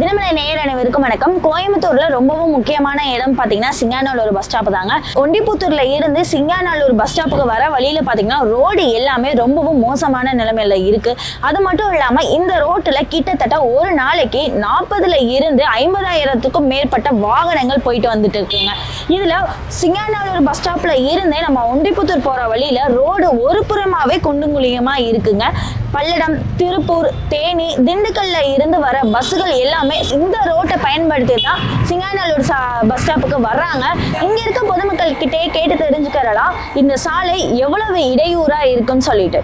தினமலை நேயர் அனைவருக்கும் வணக்கம். கோயம்புத்தூர்ல ரொம்பவும் முக்கியமான இடம் பாத்தீங்கன்னா சிங்காநல்லூர் பஸ் ஸ்டாப் தாங்க. ஒண்டிப்புத்தூர்ல இருந்து சிங்காநல்லூர் பஸ் ஸ்டாப்புக்கு வர வழியில பாத்தீங்கன்னா ரோடு எல்லாமே ரொம்பவும் மோசமான நிலைமையில இருக்கு. அது மட்டும் இல்லாம இந்த ரோட்டுல கிட்டத்தட்ட ஒரு நாளைக்கு 40ல இருந்து 50,000க்கும் மேற்பட்ட வாகனங்கள் போயிட்டு வந்துட்டு இருக்குங்க. இதுல சிங்காநல்லூர் பஸ் ஸ்டாப்ல இருந்தே நம்ம ஒண்டிப்புத்தூர் போற வழியில ரோடு ஒரு புறமாவே குண்டும் குழியுமா இருக்குங்க. பல்லடம், திருப்பூர், தேனி, திண்டுக்கல்ல இருந்து வர பஸ்ஸுகள் எல்லாமே இந்த ரோட்டை பயன்படுத்தி தான் சிங்காநல்லூர் பஸ் ஸ்டாப்புக்கு வர்றாங்க. இங்க இருக்க பொதுமக்கள் கிட்டே கேட்டு தெரிஞ்சுக்கிறலாம் இந்த சாலை எவ்வளவு இடையூறா இருக்குன்னு சொல்லிட்டு.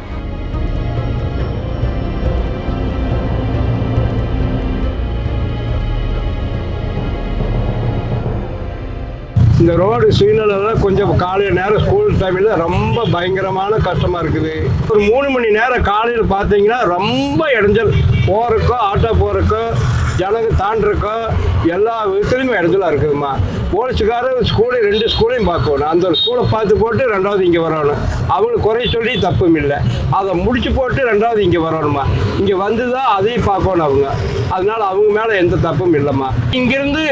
இந்த ரோடு சிக்னலில் கொஞ்சம் காலையில் நேரம் ஸ்கூல் டைமில் ரொம்ப பயங்கரமான கஷ்டமாக இருக்குது. ஒரு 3 மணி நேரம் காலையில் பார்த்தீங்கன்னா ரொம்ப இடைஞ்சல், போகிறக்கோ ஆட்டோ போகிறக்கோ ஜனங்க தாண்டிருக்கோ எல்லா விதத்துலையுமே இடைஞ்சலாக இருக்குதுமா. போலீஸுக்காரர் ஸ்கூலையும் 2 ஸ்கூலையும் பார்க்கணும். அந்த ஸ்கூலை பார்த்து போட்டு 2வது இங்கே வரணும். அவங்களுக்கு குறை சொல்லி தப்பும் இல்லை. அதை முடிச்சு போட்டு 2வது இங்கே வரணுமா. இங்கே வந்து தான் அதையும் பார்க்கணும் அவங்க. அதனால அவங்க மேலே எந்த தப்பும் இல்லைம்மா. இங்கேருந்து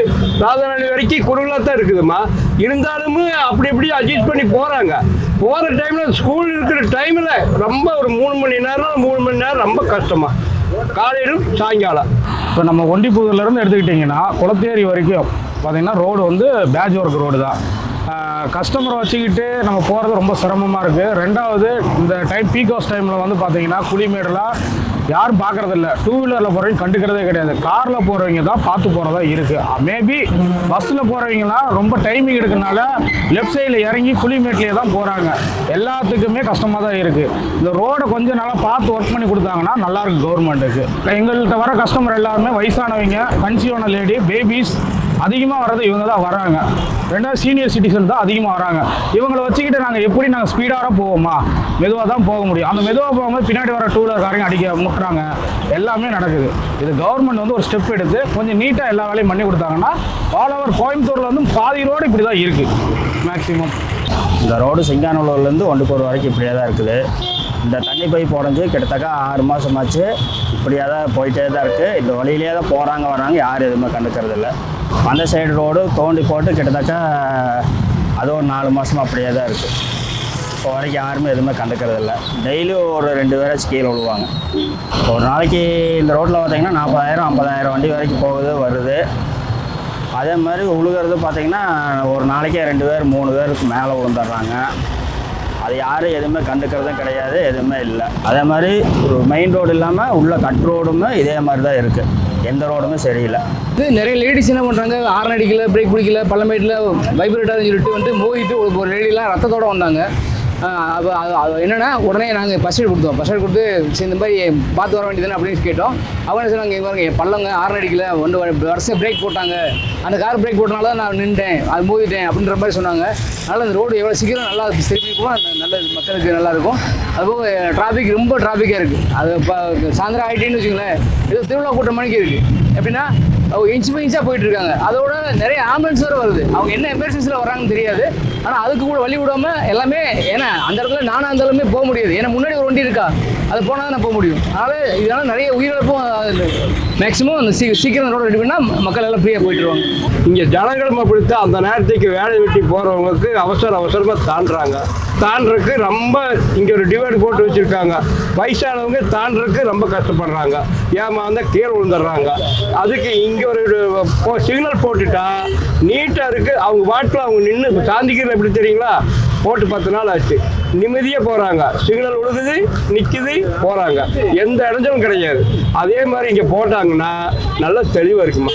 ராஜநகர் வரைக்கும் குறுகலாக தான் இருக்குதுமா. இருந்தாலும் அப்படி இப்படி அட்ஜஸ்ட் பண்ணி போகிறாங்க. போகிற டைமில் ஸ்கூல் இருக்கிற டைமில் ரொம்ப ஒரு 3 மணி நேரம் ரொம்ப கஷ்டமாக, காலையிலும் சாயங்காலம். இப்போ நம்ம ஒண்டிப்புதூர்லேருந்து எடுத்துக்கிட்டிங்கன்னா குளத்தேரி வரைக்கும் பார்த்திங்கன்னா ரோடு வந்து பேட்ச் ஒர்க் ரோடு தான். கஸ்டமரை வச்சுக்கிட்டு நம்ம போகிறது ரொம்ப சிரமமாக இருக்குது. 2வது இந்த பீக் ஹவர்ஸ் டைமில் வந்து பார்த்திங்கன்னா குழிமேடெல்லாம் யாரும் பார்க்குறதில்ல. 2 வீலரில் போகிறவங்க கண்டுக்கிறதே கிடையாது. காரில் போகிறவங்க தான் பார்த்து போகிறதா இருக்குது. மேபி பஸ்ஸில் போகிறவங்கலாம் ரொம்ப டைமிங் எடுக்கிறதுனால லெஃப்ட் சைடில் இறங்கி குழிமேட்லேயே தான் போகிறாங்க. எல்லாத்துக்குமே கஷ்டமாக தான் இருக்குது. இந்த ரோடை கொஞ்சம் நல்லா பார்த்து ஒர்க் பண்ணி கொடுத்தாங்கன்னா நல்லாயிருக்கு கவர்மெண்ட்டுக்கு. எங்கள்கிட்ட வர கஸ்டமர் எல்லாருமே வயசானவங்க, கன்சீவான லேடி, பேபிஸ் அதிகமாக வர்றது இவங்க தான் வராங்க. 2வது சீனியர் சிட்டிசன் தான் அதிகமாக வராங்க. இவங்களை வச்சுக்கிட்டு நாங்கள் ஸ்பீடாக போவோமா, மெதுவாக தான் போக முடியும். அந்த மெதுவாக போகும்போது பின்னாடி வர 2 வீலர்காரங்க அடிக்க முட்டுறாங்க. எல்லாமே நடக்குது. இது கவர்மெண்ட் வந்து ஒரு ஸ்டெப் எடுத்து கொஞ்சம் நீட்டாக எல்லா வேலையும் பண்ணி கொடுத்தாங்கன்னா ஆல் ஓவர் கோயம்புத்தூரில் வந்து பாதி ரோடு இப்படி தான் இருக்குது மேக்ஸிமம். இந்த ரோடு சிங்காநல்லூர்லேருந்து ஒண்டிப்புதூர் வரைக்கும் இப்படியே தான் இருக்குது. இந்த தண்ணி பைப் உடஞ்சி கிட்டத்தட்ட 6 மாதமாச்சு. இப்படியே தான் போயிட்டே தான் இருக்குது. இந்த வழியிலே தான் போகிறாங்க வராங்க, யாரும் எதுவுமே கண்டுக்கிறது இல்லை. அந்த சைடு ரோடு தோண்டி போட்டு கிட்டத்தட்ட அது ஒரு 4 மாதமாக அப்படியே தான் இருக்குது. இப்போ வரைக்கும் யாருமே எதுவுமே கண்டுக்கிறது இல்லை. டெய்லியும் ஒரு 2 பேராச்சும் கீழே விழுவாங்க. ஒரு நாளைக்கு இந்த ரோட்டில் பார்த்திங்கன்னா 40,000 50,000 வண்டி வரைக்கும் போகுது வருது. அதே மாதிரி உழுகிறது பார்த்திங்கன்னா ஒரு நாளைக்கே 2 பேர் 3 பேருக்கு மேலே விழுந்துடுறாங்க. அது யாரும் எதுவுமே கண்டுக்கிறதும் கிடையாது, எதுவுமே இல்லை. அதே மாதிரி ஒரு மெயின் ரோடு இல்லாமல் உள்ள கட் ரோடுமே இதே மாதிரி தான் இருக்குது. எந்த ரோடுமே சரியில்லை. இது நிறைய லேடிஸ் என்ன பண்ணுறாங்க, ஹார்ன் அடிக்கல, பிரேக் பிடிக்கல, பள்ளமேட்டில் வைப்ரேட்டாக சொல்லிட்டு வந்து மோதிட்டு ஒரு லேடிலாம் ரத்தத்தோடு வந்தாங்க. அது என்னென்னா உடனே நாங்கள் ஃபர்ஸ்ட் எய்ட் கொடுத்தோம். ஃபர்ஸ்ட் எய்ட் கொடுத்து சரி இந்த மாதிரி பார்த்து வர வேண்டியதுன்னு அப்படின்னு கேட்டோம். அவங்க சொன்னாங்க, இங்கே பாருங்க பள்ளங்க ஹார்ன் அடிக்கல, வருஷம் பிரேக் போட்டாங்க, அந்த கார் பிரேக் போட்டனால தான் நான் நின்றுட்டேன், அது மோதிட்டேன் அப்படின்ற மாதிரி சொன்னாங்க. அதனால் இந்த ரோடு எவ்வளோ சீக்கிரம் நல்லா திருப்பி போனால் நல்ல மக்களுக்கு நல்லாயிருக்கும். அதுபோக டிராஃபிக் ரொம்ப டிராஃபிக்காக இருக்குது. அது இப்போ சாயந்தரம் ஆகிட்டேன்னு வச்சுங்களேன், ஏதோ திருவிழா கூட்டம் மணிக்கு இருக்குது. எப்படின்னா அவங்க இன்ச்சு பை இன்ச்சாக போயிட்டு இருக்காங்க. அதோட நிறைய ஆம்புலன்ஸ் வர வருது. அவங்க என்ன எமர்ஜென்சியில் வராங்கன்னு தெரியாது. ஆனால் அதுக்கு கூட வழி விடாமல் எல்லாமே, ஏன்னா அந்த இடத்துல நானாக இருந்தாலுமே போக முடியாது. ஏன்னா முன்னாடி ஒரு வண்டி இருக்கா, அது போனால் தான் நான் போக முடியும். அதனால் இதனால் நிறைய உயிரிழப்பும் மேக்ஸிமம் அந்த சீக்கிரம் ரோடு ரெடி பண்ணால் மக்கள் எல்லாம் ஃப்ரீயாக போயிட்டு வருவாங்க. இங்கே ஜனங்களும் அப்படித்தான். அந்த நேரத்துக்கு வேலை வெட்டி போகிறவங்களுக்கு அவசரமாக தாண்டுறதுக்கு ரொம்ப இங்கே ஒரு டிவைடு போட்டு வச்சுருக்காங்க. வயசானவங்க தாண்டுறதுக்கு ரொம்ப கஷ்டப்படுறாங்க. ஏமாந்தால் கீழே விழுந்துடுறாங்க. அதுக்கு இங்கே ஒரு சிக்னல் போட்டுட்டா நீட்டாக இருக்குது. அவங்க வாட்டில் அவங்க நின்று சாந்திக்கிறது எப்படி தெரியுங்களா, போட்டு 10 நாள் ஆச்சு. நிம்மதியாக போகிறாங்க. சிக்னல் விழுகுது, நிற்குது, போகிறாங்க. எந்த இடைஞ்சலும் கிடையாது. அதே மாதிரி இங்கே போட்டாங்கன்னா நல்லா தெளிவாக இருக்குமா.